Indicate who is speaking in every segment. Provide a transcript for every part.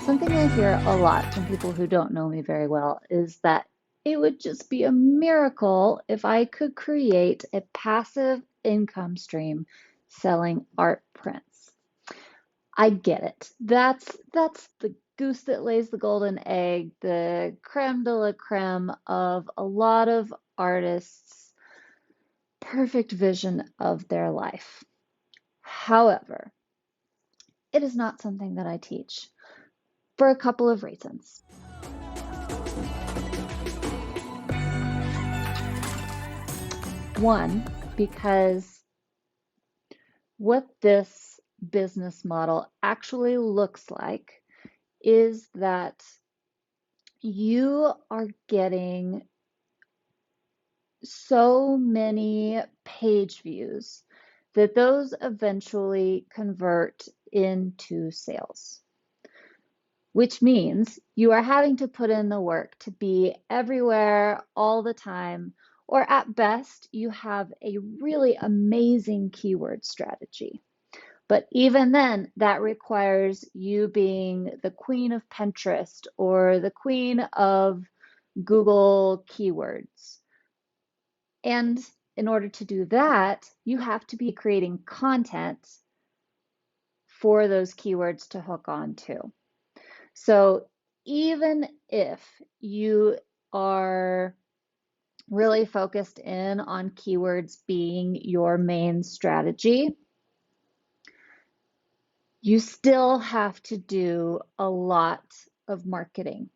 Speaker 1: Something I hear a lot from people who don't know me very well is that it would just be a miracle if I could create a passive income stream selling art prints. I get it. That's the goose that lays the golden egg, the creme de la creme of a lot of artists' perfect vision of their life. However, it is not something that I teach for a couple of reasons. One, because what this business model actually looks like is that you are getting so many page views that those eventually convert into sales, which means you are having to put in the work to be everywhere all the time, or at best, you have a really amazing keyword strategy. But even then, that requires you being the queen of Pinterest or the queen of Google keywords. And in order to do that, you have to be creating content for those keywords to hook on to. So even if you are really focused in on keywords being your main strategy, you still have to do a lot of marketing.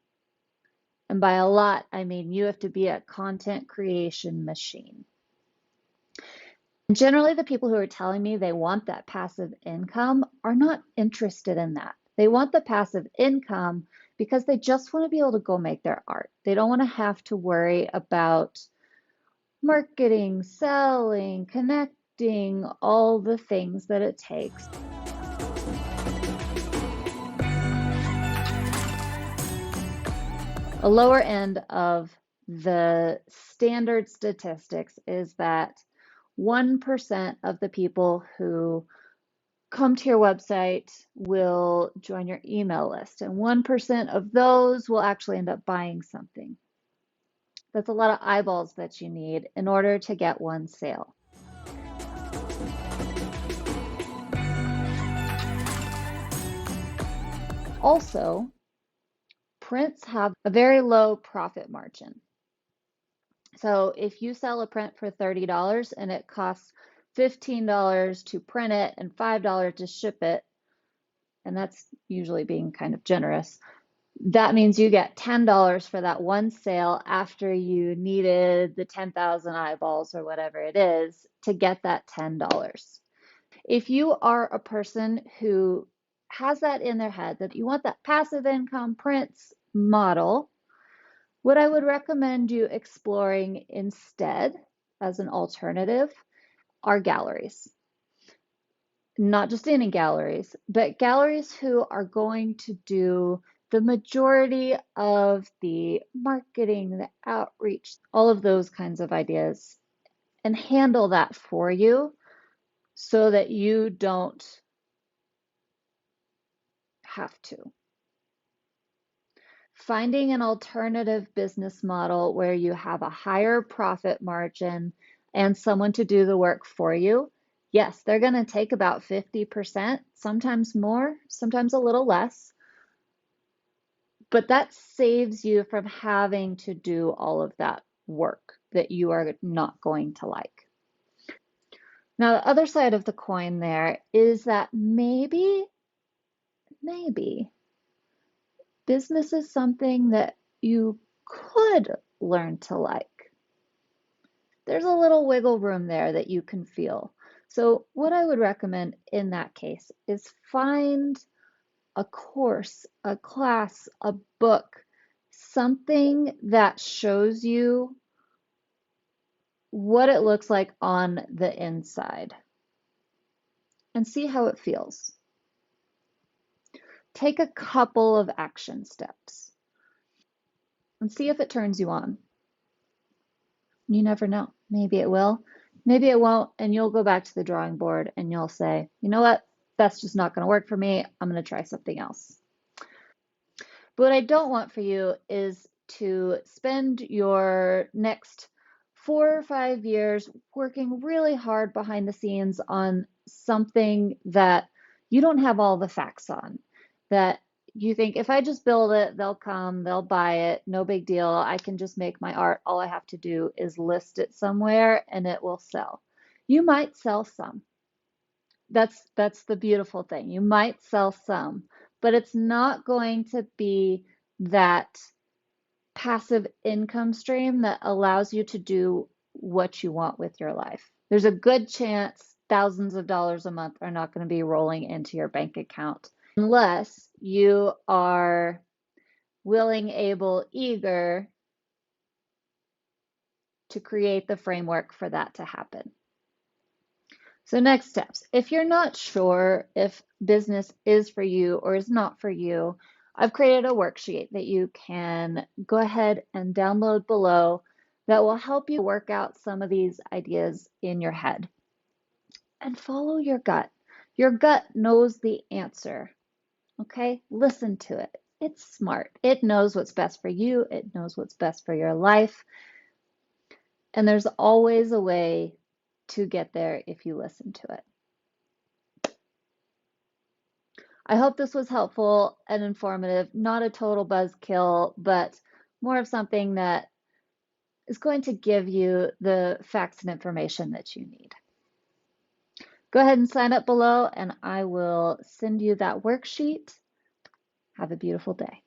Speaker 1: And by a lot, I mean you have to be a content creation machine. And generally, the people who are telling me they want that passive income are not interested in that. They want the passive income because they just want to be able to go make their art. They don't want to have to worry about marketing, selling, connecting, all the things that it takes. A lower end of the standard statistics is that 1% of the people who come to your website will join your email list, and 1% of those will actually end up buying something. That's a lot of eyeballs that you need in order to get one sale. Also, prints have a very low profit margin. So if you sell a print for $30 and it costs $15 to print it and $5 to ship it, and that's usually being kind of generous, that means you get $10 for that one sale after you needed the 10,000 eyeballs or whatever it is to get that $10. If you are a person who has that in their head that you want that passive income prints model, what I would recommend you exploring instead as an alternative are galleries. Not just any galleries, but galleries who are going to do the majority of the marketing, the outreach, all of those kinds of ideas, and handle that for you so that you don't have to. Finding an alternative business model where you have a higher profit margin and someone to do the work for you. Yes, they're going to take about 50%, sometimes more, sometimes a little less, but that saves you from having to do all of that work that you are not going to like. Now, the other side of the coin there is that maybe business is something that you could learn to like. There's a little wiggle room there that you can feel. So what I would recommend in that case is find a course, a class, a book, something that shows you what it looks like on the inside and see how it feels. Take a couple of action steps and see if it turns you on. You never know. Maybe it will, maybe it won't, and you'll go back to the drawing board and you'll say, you know what, that's just not going to work for me. I'm going to try something else. But what I don't want for you is to spend your next 4 or 5 years working really hard behind the scenes on something that you don't have all the facts on. That you think if I just build it, they'll come, they'll buy it, no big deal. I can just make my art. All I have to do is list it somewhere and it will sell. You might sell some. That's the beautiful thing. You might sell some, but it's not going to be that passive income stream that allows you to do what you want with your life. There's a good chance thousands of dollars a month are not going to be rolling into your bank account unless you are willing, able, eager to create the framework for that to happen. So next steps. If you're not sure if business is for you or is not for you, I've created a worksheet that you can go ahead and download below that will help you work out some of these ideas in your head. And follow your gut. Your gut knows the answer. Okay? Listen to it. It's smart. It knows what's best for you. It knows what's best for your life. And there's always a way to get there if you listen to it. I hope this was helpful and informative, not a total buzzkill, but more of something that is going to give you the facts and information that you need. Go ahead and sign up below and I will send you that worksheet. Have a beautiful day.